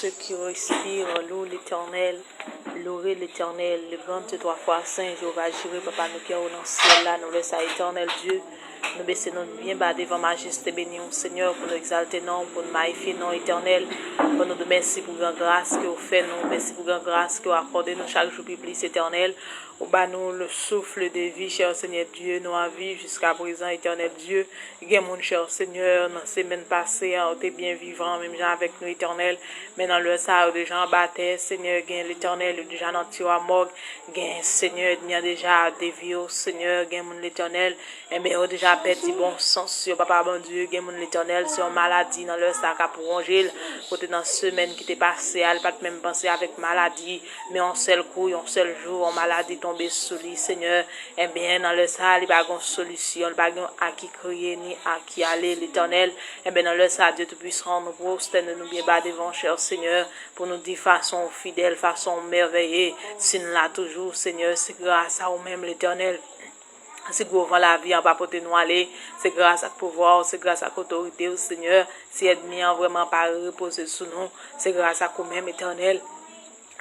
ceux qui respirent, louent l'Éternel. Louez l'Éternel, le grand Dieu trois fois saint, Jéhovah Jireh, Papa nous qui est au ciel là, nous laisse à éternel Dieu. Nous baissons nous bien bas devant majesté, bénissons Seigneur pour nous exalter non, pour nous magnifier non éternel. Pour nous merci pour la grâce que vous faites nous, merci pour la grâce que vous accordez nous chaque jour plus éternel. Au bas nous le souffle de vie, cher Seigneur Dieu, nous en vie jusqu'à présent, éternel Dieu. Gain mon cher Seigneur, dans la semaine passée, on était bien vivant, même gens avec nous éternel. Mais dans le ça, des gens battaient, Seigneur, gain l'éternel, déjà dans le morgue, gain Seigneur, il y a déjà des vies, Seigneur, gain mon l'éternel, et bien, déjà perdu bon sens, sur Papa bon Dieu, gain mon l'éternel, sur maladie dans le sac à pour ranger, côté dans la semaine qui était passée, elle pas même penser avec maladie, mais en seul coup, en seul jour, en maladie tombée sous lui, Seigneur, et bien, dans le ça, il n'y a pas de solution, il n'y a pas à qui crier, ni à qui aller, l'éternel, et bien, dans le ça, Dieu Tout-Puissant, nous prosterne nous bien bas devant, cher Seigneur, pour nous dire façon fidèle, façon merveilleuse, si nous l'a toujours, Seigneur, c'est grâce à vous-même, l'éternel. C'est grâce à la vie, on va porter nous aller. C'est grâce à pouvoir, c'est grâce à l'autorité au Seigneur. Si ennemi vraiment pas reposer sous nous, c'est grâce à vous-même, éternel.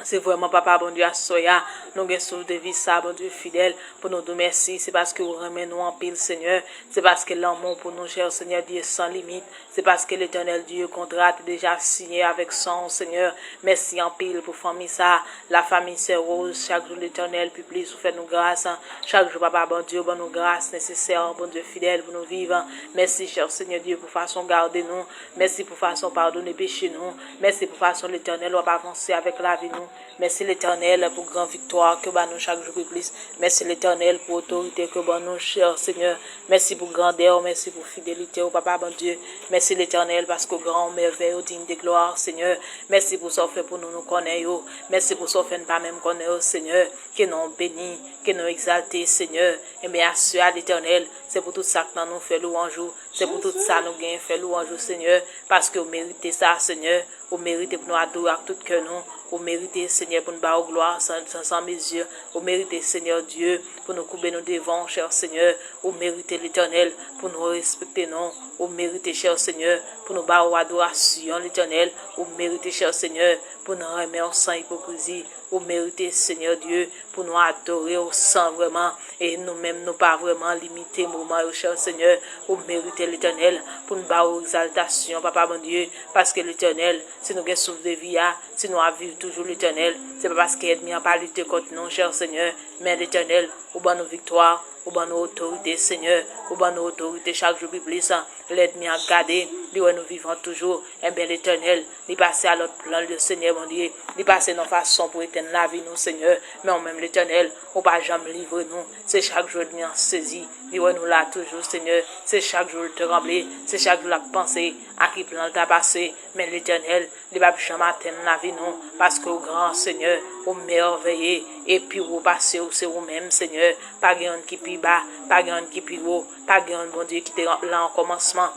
C'est vraiment Papa bon Dieu à soya nous gain sous de vie ça bon Dieu fidèle pour nous dire merci, c'est parce que vous remet nous en pile Seigneur, c'est parce que l'amour pour nous cher Seigneur Dieu sans limite, c'est parce que l'Éternel Dieu contrat déjà signé avec son Seigneur. Merci en pile pour famille ça, la famille c'est rose chaque jour l'Éternel publie vous fait nous grâce, chaque jour Papa bon Dieu bon nous grâce nécessaire bon Dieu fidèle pour nous vivre. Merci cher Seigneur Dieu pour façon garder nous, merci pour façon pardonner péché nous, merci pour façon l'Éternel va avancer avec la vie nous. Merci l'Éternel pour grande victoire que nous chaque jour plus. Merci l'Éternel pour autorité que nous cher Seigneur. Merci pour grandeur, merci pour fidélité au Papa bon Dieu. Merci l'Éternel parce que grand merveille digne de gloire Seigneur. Merci pour ça fait pour nous connaître. Merci pour ça fait pas même connaître Seigneur. Que nous bénis, que nous exaltés Seigneur. Et bien assure à l'Éternel, c'est pour tout ça que nous fait louange. C'est pour tout ça nous gain fait louange Seigneur parce que vous méritez ça Seigneur. Vous méritez pour nous adorer à tout que nous. Vous méritez, Seigneur, pour nous battre gloire sans mesure. Vous méritez, Seigneur Dieu, pour nous couper nous devant, cher Seigneur. Vous méritez l'Éternel, pour nous respecter, non. Vous méritez, cher Seigneur, pour nous battre adoration, l'Éternel. Vous méritez, cher Seigneur, pour nous remettre sans hypocrisie. Vous méritez, Seigneur Dieu, pour nous adorer au sang vraiment. Et nous-mêmes, nous pas vraiment limiter moment, cher Seigneur. Vous méritez l'Éternel, pour nous battre exaltation, Papa mon Dieu. Parce que l'Éternel, si nous avons souffle de vie, si nous vivons toujours l'Éternel, c'est pas parce qu'il n'y a pas lutter contre nous, cher Seigneur, mais l'Éternel, au bas nos victoires, au bas nos autorités, Seigneur, au bas nos autorités, chaque jour plus, l'aide-moi à garder, nous vivons toujours, et bien l'Éternel, il passe à l'autre plan, le Seigneur, mon Dieu, il passe nos façons pour éteindre la vie, nous, Seigneur, mais même l'Éternel, on ne va jamais livrer nous, c'est chaque jour nous en saisi, nous là toujours, Seigneur, c'est chaque jour te remplir, c'est chaque jour la pensée, à qui plan t'a passé, mais l'Éternel, il va jamais atteindre la vie, nous, parce que au grand Seigneur, au merveilleux, et puis vous passez, c'est vous-même, Seigneur, pas quelqu'un qui puis bas, pas quelqu'un qui puis haut, pas quelqu'un, bon Dieu, qui était là en commencement,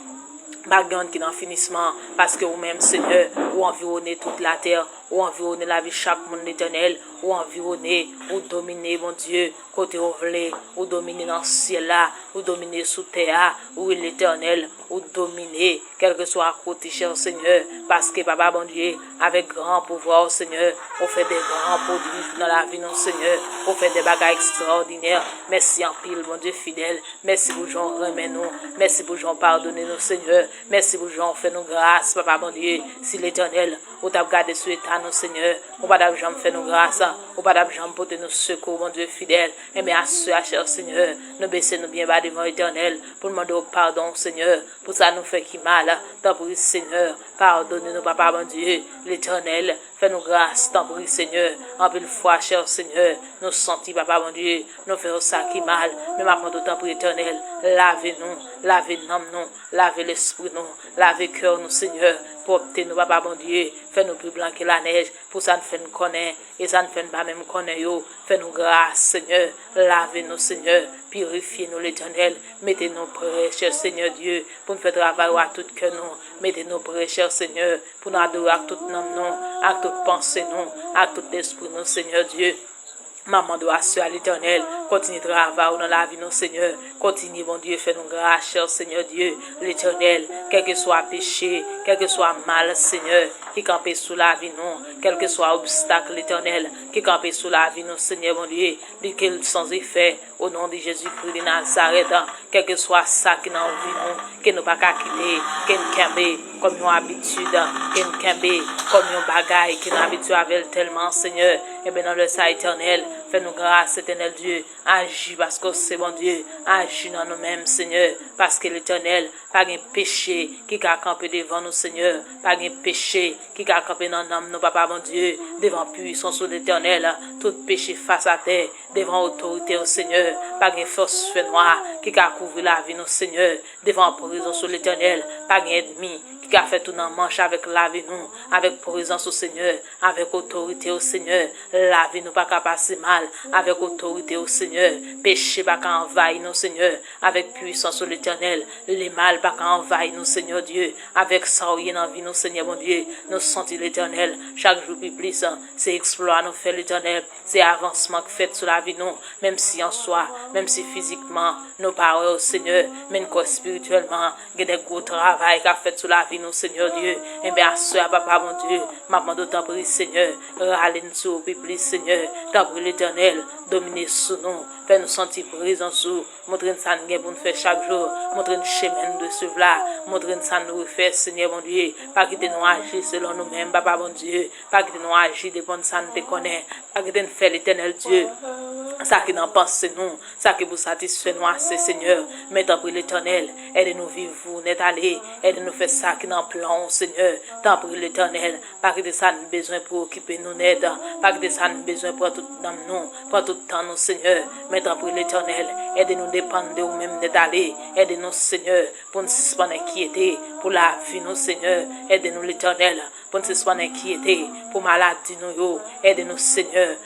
pas quelqu'un qui est dans le finissement, parce que vous-même, Seigneur, vous environnez toute la terre, ou environner la vie chaque monde éternel, ou environner, ou dominer, mon Dieu, côté vous voulez, ou dominer dans le ciel là, ou dominer sous terre, ou l'éternel, ou dominer, quel que soit à côté, cher Seigneur, parce que Papa, bon Dieu, avec grand pouvoir, Seigneur, on fait des grands produits dans la vie, non, Seigneur, on fait des bagages extraordinaires. Merci en pile, mon Dieu fidèle, merci pour Jean, remets-nous, merci pour Jean, pardonnez-nous, Seigneur, merci pour Jean, fais-nous grâce, Papa, bon Dieu, si l'éternel, ou t'as gardé sur l'état, nous, Seigneur, ou pas d'abord fait nous grâce, ou pas d'abord porter nos secours, mon Dieu fidèle, et bien à ce cher Seigneur, nous baissons nous bien bas devant l'éternel, pour demander pardon, Seigneur, pour ça nous fait qui mal, tant pis, Seigneur, pardonnez-nous, Papa, mon Dieu, l'éternel, fais-nous grâce, tant pis, Seigneur, en pile fois, cher Seigneur, nous sentis, Papa, mon Dieu, nous faisons ça qui mal, mais maintenant, tant pour l'éternel, lavez-nous, lavez nous, lavez l'esprit nous, lavez cœur nous, Seigneur, portez-nous, Papa, mon Dieu, fais-nous plus blanc que la neige, pour ça nous fait nous connaître, et ça nous fait pas même connaître, fais-nous grâce, Seigneur, lavez-nous, Seigneur, purifiez-nous, l'éternel, mettez-nous prêts, cher Seigneur Dieu, pour nous faire travailler à tout que nous, mettez-nous prêts, cher Seigneur, pour nous adorer à tout nom, nous, à toute pensée, nous, à tout esprit, nous, Seigneur Dieu. Maman doit assurer à l'éternel, continue de travailler dans la vie, non, Seigneur. Continue, mon Dieu, fais-nous grâce, cher Seigneur Dieu, l'Éternel, quel que soit péché, quel que soit mal, Seigneur, qui campe sous la vie, non, quel que soit obstacle, l'Éternel, qui campe sous la vie, non, Seigneur, mon Dieu, lequel sans effet, au nom de Jésus-Christ de Nazareth, quel que soit ça qui n'a envie, non, que nous pas qu'à quitter, que nous camper comme nous habitude, que nous camper comme nous bagaille, que nous habitués avec tellement, Seigneur, et bien dans le sein éternel, fais-nous grâce, éternel Dieu, agis parce que c'est bon Dieu, agis dans nous-mêmes, Seigneur, parce que l'éternel, pas de péché qui a campé devant nous, Seigneur, pas de péché qui a campé dans nous, papa, mon Dieu, devant puissance de l'éternel, tout péché face à terre, devant autorité au Seigneur, pas de force fait noire qui a couvert la vie, nous, Seigneur, devant présence de l'éternel, pas d'ennemi qui a fait tout dans manche avec la vie, nous, avec présence au Seigneur, avec autorité au Seigneur, la vie nous pas qu'à passer mal, avec autorité au Seigneur, péché pas qu'à envahir nous, Seigneur, avec puissance de l'éternel, les mal pas qu'à envahir nous, Seigneur Dieu, avec ça ou dans vie nous, Seigneur mon Dieu, nous sentir l'éternel, chaque jour plus, c'est exploit nous fait l'éternel, c'est avancement que fait sur la vie nous, même si en soi, même si physiquement, nous parlons au Seigneur, même quoi spirituellement, il y a des gros travail qu'a fait sur la vie nous, Seigneur Dieu, et bien, soeur, papa, mon Dieu, maman d'autant prie, Seigneur, râle-nous sur plus, Seigneur, t'as pris l'éternel, dominer sous nous, fais nous sentir présent sous, montre-nous ça nous pour nous faire chaque jour, montre-nous chemin de ce là, montre-nous ça nous faire, Seigneur, mon Dieu, pas quitter nous agir selon nous-mêmes, papa, mon Dieu, pas quitter nous agir dépend de ça nous te connaît, pas quitter nous faire l'éternel Dieu, ça qui n'en pense c'est nous, ça qui vous satisfait nous assez, Seigneur, mais t'as pris l'éternel, aide-nous vivre, n'est allé, aide-nous faire ça qui n'en plan, Seigneur, t'as pris l'éternel, pas quitter ça nous besoin pour occuper nous net, pas quitter ça nous besoin pour tout dans nous, pour tout temps nous, Seigneur, mais t'as pris l'éternel, aide-nous dépendre de nous-mêmes n'est allé, aide-nous, Seigneur, pour nous suspendre inquiéter, pour la vie nous, Seigneur, aide-nous l'éternel, pour nous suspendre inquiéter, pour maladie nous, aide-nous, Seigneur,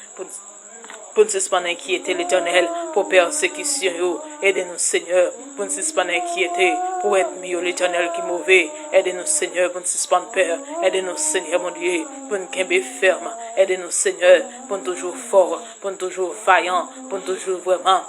pour nous suspendre inquiéter l'éternel, pour persécution, aidez-nous Seigneur, pour nous suspendre inquiéter, pour être mieux l'éternel qui est mauvais, aidez-nous Seigneur, pour nous suspendre peur, aidez-nous Seigneur mon Dieu, pour nous camper ferme, aidez-nous Seigneur, pour nous toujours fort, pour nous toujours vaillant, pour nous toujours vraiment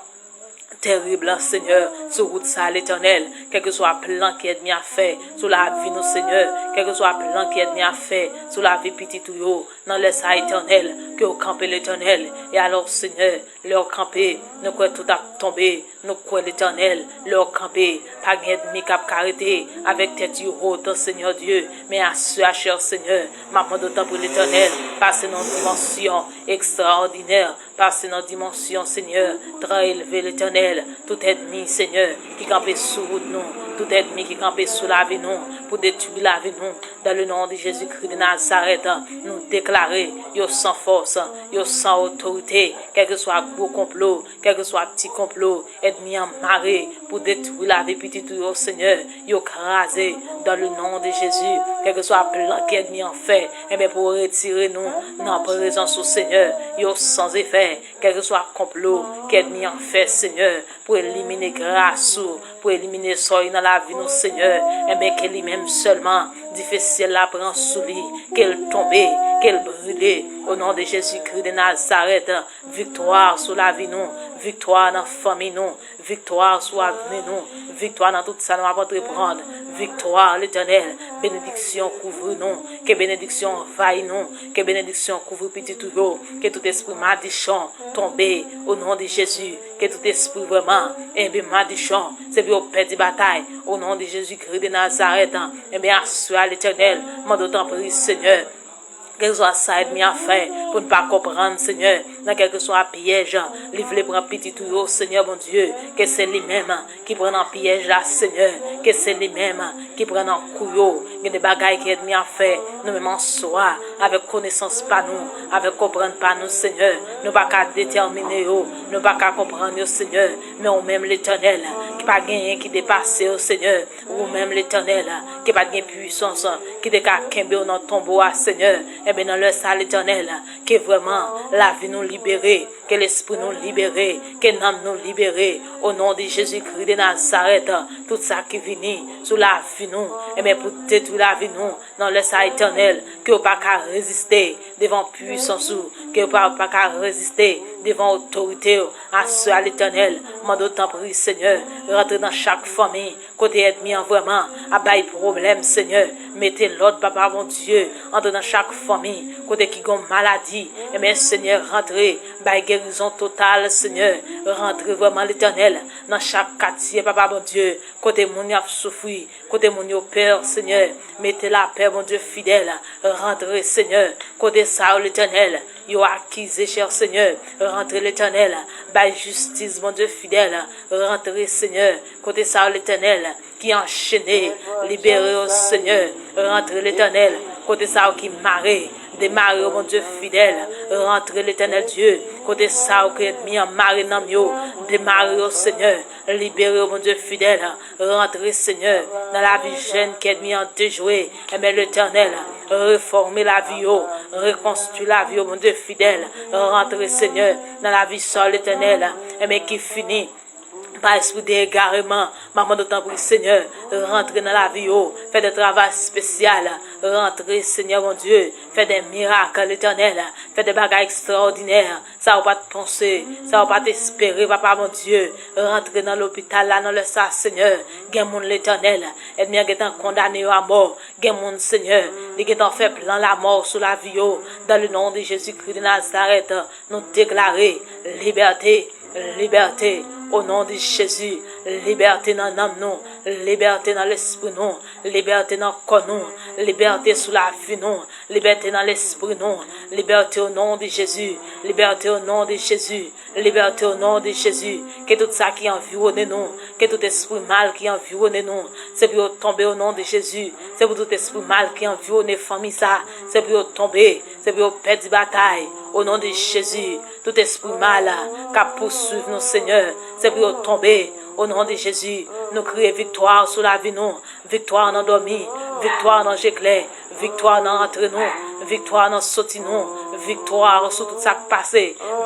terrible, Seigneur, sur route ça, l'éternel, quel que soit plan qui est mis à faire, sur la vie, nous, Seigneur, quel que soit plan qui est mis à faire, sur la vie petite ou dans le ça éternel, que vous campez l'éternel, et alors, Seigneur, leur camper, nous croyons tout a tombé, nous croyons l'éternel, leur camper, pas d'ennemi cap carité, avec tête haute, Seigneur Dieu, mais à ce cher Seigneur, maman d'autant pour l'éternel, passer dans une dimension extraordinaire, passer dans une dimension, Seigneur, très élevée, l'éternel, tout ennemi, Seigneur, qui campait sous nous, tout ennemi qui campait sous la vie, nous, pour détruire la vie, nous, dans le nom de Jésus-Christ de Nazareth, nous déclarer, yo sans force, yo sans autorité, quel que soit gros complot, quel que soit petit complot, ennemi en marée, pour détruire la vie petite, yo Seigneur, yo crasé, dans le nom de Jésus, quel que soit plan qui ennemi en fait, et bien pour retirer nous, dans la présence au Seigneur, yo sans effet, quel que soit complot qui ennemi en fait, Seigneur, pour éliminer grâce, pour éliminer soin dans la vie, nous, Seigneur, et bien qu'elle lui-même seulement, difficile la prend sous lui, qu'elle tombe, qu'elle brûle, au nom de Jésus-Christ de Nazareth, victoire sur la vie, nous, victoire dans la famille, nous, victoire sur l'avenir, nous, victoire dans tout ça, nous avons prendre, victoire, l'éternel, bénédiction couvre nous, que bénédiction vaille nous, que bénédiction couvre petit toujours, que tout esprit madichon tombe, au nom de Jésus, que tout esprit vraiment, et bien madichon, c'est pour perdre bataille, au nom de Jésus-Christ de Nazareth, et bien assois l'éternel, mon d'autant prie, Seigneur, quel soit ça ennemi à faire pour ne pas comprendre, Seigneur, dans quel que soit piège, livre pour un petit tour, Seigneur, mon Dieu, que c'est lui-même qui prend un piège là, Seigneur, que c'est lui-même qui prend un couillot, il y a des bagailles qui ennemi à faire, nous-mêmes en soi, avec connaissance pas nous, avec comprendre pas nous, Seigneur, nous pas qu'à déterminer, nous pas qu'à comprendre, Seigneur, mais ou même l'éternel, qui pas gagné, qui dépasse, Seigneur, ou même l'éternel, qui pas gagné puissance, qui décale dans notre tombeau, Seigneur, et bien dans le salle éternel, que vraiment la vie nous libérer, que l'esprit nous libérer, que l'âme nous libérer, au nom de Jésus-Christ de Nazareth, tout ça qui vient sous la vie nous, et bien pour détruire la vie nous, dans le salle éternel, que vous pas qu'à résister devant puissance, que pas qu'à résister devant l'autorité, à ceux à l'éternel. Mande autant prie, Seigneur, rentre dans chaque famille, côté ennemi vraiment, à bail problème, Seigneur. Mettez l'ordre, papa, mon Dieu, entre dans chaque famille, côté qui ont maladie, et bien, Seigneur, rentrez, bail guérison totale, Seigneur, rentrez vraiment l'éternel, dans chaque quartier, papa, mon Dieu, côté mon y a souffri, côté mon y a peur, Seigneur, mettez la paix, mon Dieu fidèle, rentrez, Seigneur, côté ça, l'éternel, yo acquise, cher Seigneur, rentrez l'éternel, bail justice, mon Dieu fidèle, rentrez, Seigneur, côté ça, l'éternel, qui enchaîné, libéré au Seigneur, rentrez l'éternel, côté ça, qui marée, démarrer, mon Dieu fidèle, rentrez l'éternel Dieu, côté ça, qui est mis en marée dans mieux, démarrer au Seigneur, libérez, mon Dieu fidèle, rentrez, Seigneur, dans la vie jeune qui est mis en déjoué, et bien l'éternel, réformer la vie, reconstruire la vie, mon Dieu fidèle, rentrez, Seigneur, dans la vie seule, l'éternel, et bien qui finit, par esprit d'égarement, maman de temps pour Seigneur, rentrez dans la vie, faites des travail spécial, rentrez, Seigneur mon Dieu, faites des miracles, l'éternel, faites des bagages extraordinaires, ça va pas te penser, ça va pas t'espérer, papa mon Dieu, rentrez dans l'hôpital, là, dans le sang, Seigneur, gain mon l'éternel, et bien qui est condamné à mort, gain mon Seigneur, qui est fait plan la mort sur la vie, dans le nom de Jésus-Christ de Nazareth, nous déclarer liberté, liberté, au nom de Jésus, liberté dans l'âme, nous, liberté dans l'esprit, nous, liberté dans le corps, nous, liberté sous la vie, nous, liberté dans l'esprit, nous, liberté au nom de Jésus, liberté au nom de Jésus, liberté au nom de Jésus, que tout ça qui environne nous, que tout esprit mal qui environne nous, c'est pour tomber au nom de Jésus, c'est pour tout esprit mal qui environne famille ça, c'est pour tomber, c'est pour perdre bataille. Au nom de Jésus, tout esprit mal qui poursuit nos Seigneur, c'est pour tomber. Au nom de Jésus, nous crions victoire sur la vie, nous, victoire dans dormi, victoire dans j'éclair, victoire dans entre nous, victoire dans sorti nous, victoire sur tout ça qui passe,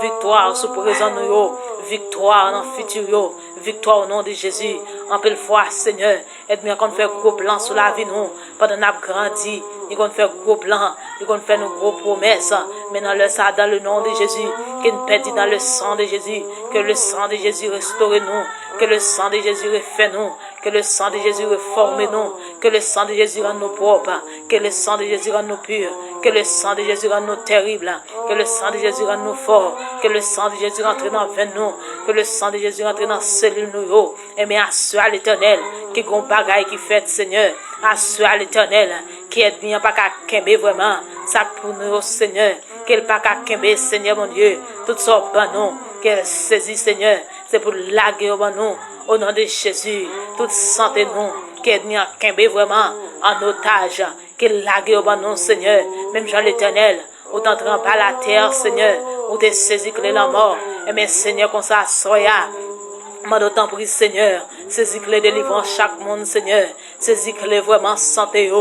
victoire sur présent nous, victoire dans futur, victoire au nom de Jésus. En quelle fois, Seigneur, aide-moi qu'on fait gros plan sur la vie, nous, pendant qu'on a grandi. Nous allons faire gros plans, nous allons faire nos gros promesses. Mais dans le sang, dans le nom de Jésus, que nous perdons dans le sang de Jésus, que le sang de Jésus restaure nous, que le sang de Jésus refait nous, que le sang de Jésus reforme nous, que le sang de Jésus rend nous propres, que le sang de Jésus rend nous purs, que le sang de Jésus rend nous terribles, que le sang de Jésus rend nous forts, que le sang de Jésus rentre dans veine nous, que le sang de Jésus rentre dans cellule nous, et mais assure à l'éternel, qui gon bagaille qui fait Seigneur, assure à l'éternel, qui est bien pas qu'à kembe vraiment, ça pour nous Seigneur, qu'elle pas qu'à kembe Seigneur mon Dieu, tout ça ban nous, qu'elle saisit Seigneur, c'est pour laguer au ban nous, au nom de Jésus, toute santé nous, qu'elle bien kembe vraiment en otage, qu'elle laguer au ban nous Seigneur, même Jean l'éternel, ou t'entrant par la terre Seigneur, ou t'es saisi que la mort, et mais Seigneur qu'on s'assoya. Mande autant pour Seigneur, saisis que les délivrances chaque monde, Seigneur, saisis que les vraiment santé,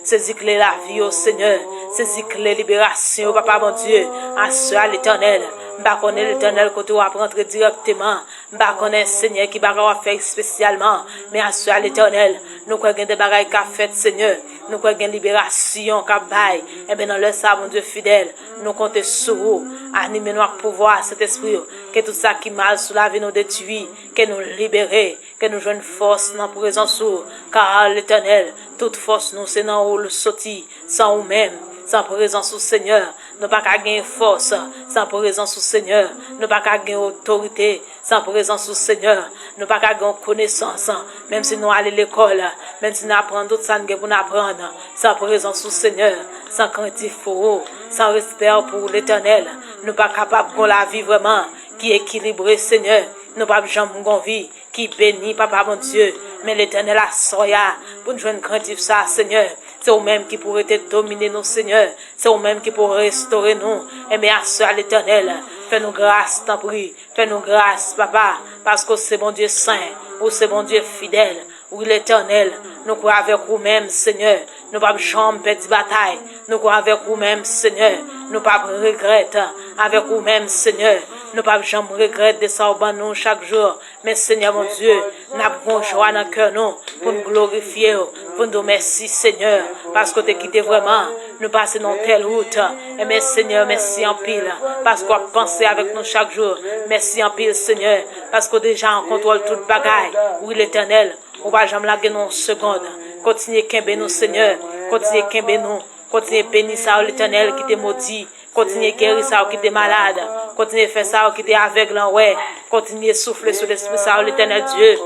saisis que les la vie, Seigneur, saisis que les libérations, papa mon Dieu, assure à l'éternel. M'ba connaît l'éternel côté ou rentrer directement. M'ba connaît Seigneur qui va faire spécialement. Mais assure à l'éternel. Nous croyons des bagailles qu'a fait Seigneur. Nous croyons une libération qu'a bail. Et bien dans le sang, mon Dieu fidèle, nous comptons sur vous. Animez-nous à pouvoir cet esprit. Que tout ça qui mal sous la vie nous détruit. Que nous libérer. Que nous jouons force dans la présence. Car l'éternel, toute force nous c'est dans où le sorti. Sans nous-mêmes. Sans présence au Seigneur, nous pas qu'à gagner force, sans présence au Seigneur, nous pas qu'à gagner autorité, sans présence au Seigneur, nous pas qu'à gagner connaissance, même si nous allons à l'école, même si nous apprenons tout ça pour nous apprendre, sans présence au Seigneur, sans crainte pour sans respect pour l'éternel, nous pas capables de la vie vraiment, qui est équilibrée, Seigneur, nous pas jamais une vie qui bénit, papa mon Dieu, mais l'éternel a soya, pour nous jouer craintif ça, Seigneur, c'est vous-même qui pourrait te dominer nous, Seigneur, c'est vous-même qui pourrait restaurer nous, et mais à l'éternel, fais-nous grâce, t'en prie, fais-nous grâce, papa, parce que c'est bon Dieu saint, ou c'est bon Dieu fidèle, ou l'éternel, nous croyons avec vous-même, Seigneur, nous pas jamais perdre bataille, nous croyons avec vous-même, Seigneur, nous pas regretter avec vous-même, Seigneur, nous pas jamais regretter de ça au nous chaque jour, mais Seigneur mon Dieu, nous avons joie dans le cœur nous, pour nous glorifier, pour nous merci, Seigneur, parce que tu as quitté vraiment, nous passer dans telle route. Et mais Seigneur, merci en pile, parce qu'on a pensé avec nous chaque jour. Merci en pile, Seigneur, parce que déjà on contrôle toute bagaille. Oui, l'Éternel, on va jamais la gagner en seconde. Continuez qu'aimer nous, Seigneur. Continuez qu'aimer nous. Continuez bénir ça, l'Éternel, qui t'est maudit. Continuez guérir ça, qui t'est malade. Continuez faire ça, qui t'est aveugle en ouais. Continuez souffler sur l'esprit ça, l'Éternel Dieu,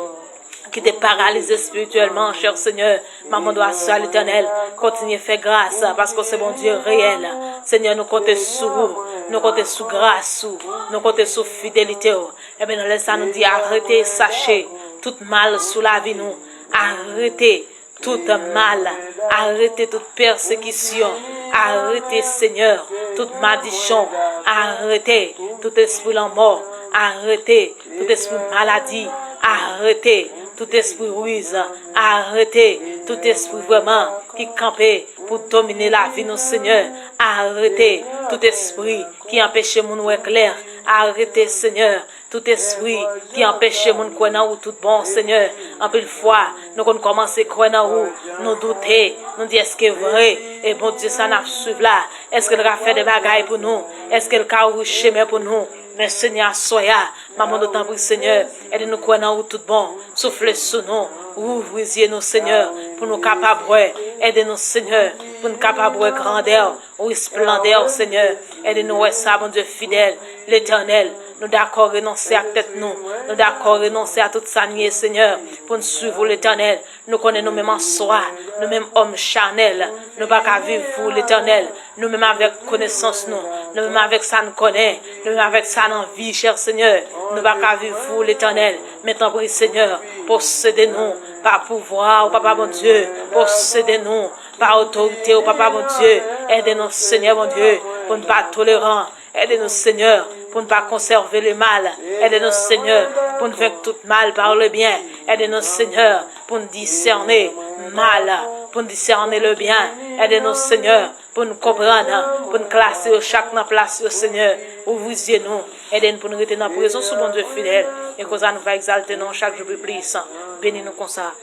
qui t'est paralysé spirituellement, cher Seigneur. Maman doit ça, l'Éternel. Continuez à faire grâce, parce que c'est bon Dieu réel. Seigneur, nous comptons sur vous. Nous comptons sur grâce. Nous comptons sur fidélité. Et bien, nous laissons nous dire, arrêtez, sachez, tout mal sous la vie, nous. Arrêtez tout mal. Arrêtez toute persécution. Arrêtez, Seigneur, toute malédiction. Arrêtez tout esprit en mort. Arrêtez tout esprit maladie. Arrêtez tout esprit ruise. Arrêtez tout esprit vraiment qui campait pour dominer la vie, nos Seigneur. Arrêtez tout esprit qui empêche mon ouais clair. Arrêtez, Seigneur, tout esprit qui empêche mon croire dans tout bon, Seigneur. En pile fois, nous commençons à croire dans vous, nous douter, nous dire est-ce que c'est vrai, et bon Dieu, ça n'a suivi là. Est-ce qu'elle a fait des bagailles pour nous? Est-ce qu'elle a ouvert chemin pour nous? Mais Seigneur, soyez, maman, nous t'en prie, Seigneur, aide-nous croire dans tout bon, soufflez sur nous, ouvrez-nous, Seigneur, pour nous capables, aidez-nous, Seigneur, pour nous capables de grandeur, ou splendeur, Seigneur, aidez-nous, ça, bon Dieu fidèle, l'Éternel. Nous d'accord renoncer à tête nous. Nous d'accord renoncer à toute sa nier, Seigneur, pour nous suivre l'Éternel. Nous connaissons nous-mêmes en soi, nous-mêmes hommes charnels. Nous pas qu'à vivre pour l'Éternel. Nous-mêmes avec connaissance nous. Nous-mêmes avec ça nous connaît. Nous-mêmes avec ça nous vie, cher Seigneur. Nous pas qu'à vivre pour l'Éternel. Maintenant, prie, Seigneur, possédez-nous par pouvoir, au Papa, mon Dieu. Possédez-nous par autorité, au Papa, mon Dieu. Aidez-nous, Seigneur, mon Dieu, pour ne pas tolérant. Aidez-nous, Seigneur, pour ne pas conserver le mal. Aidez-nous, Seigneur, pour ne faire tout mal par le bien. Aidez-nous, Seigneur, pour nous discerner mal, pour nous discerner le bien. Aidez-nous, Seigneur, pour nous comprendre, pour nous classer chaque place, Seigneur. Ouvrez-nous. Aidez-nous pour nous rester dans la présence sous mon Dieu fidèle. Et que ça nous va exalter dans chaque jour plus. Bénis-nous comme ça.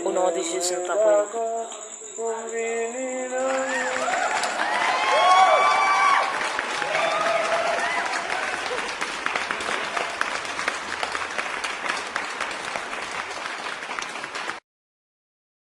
Au nom de Jésus, nous t'en prions.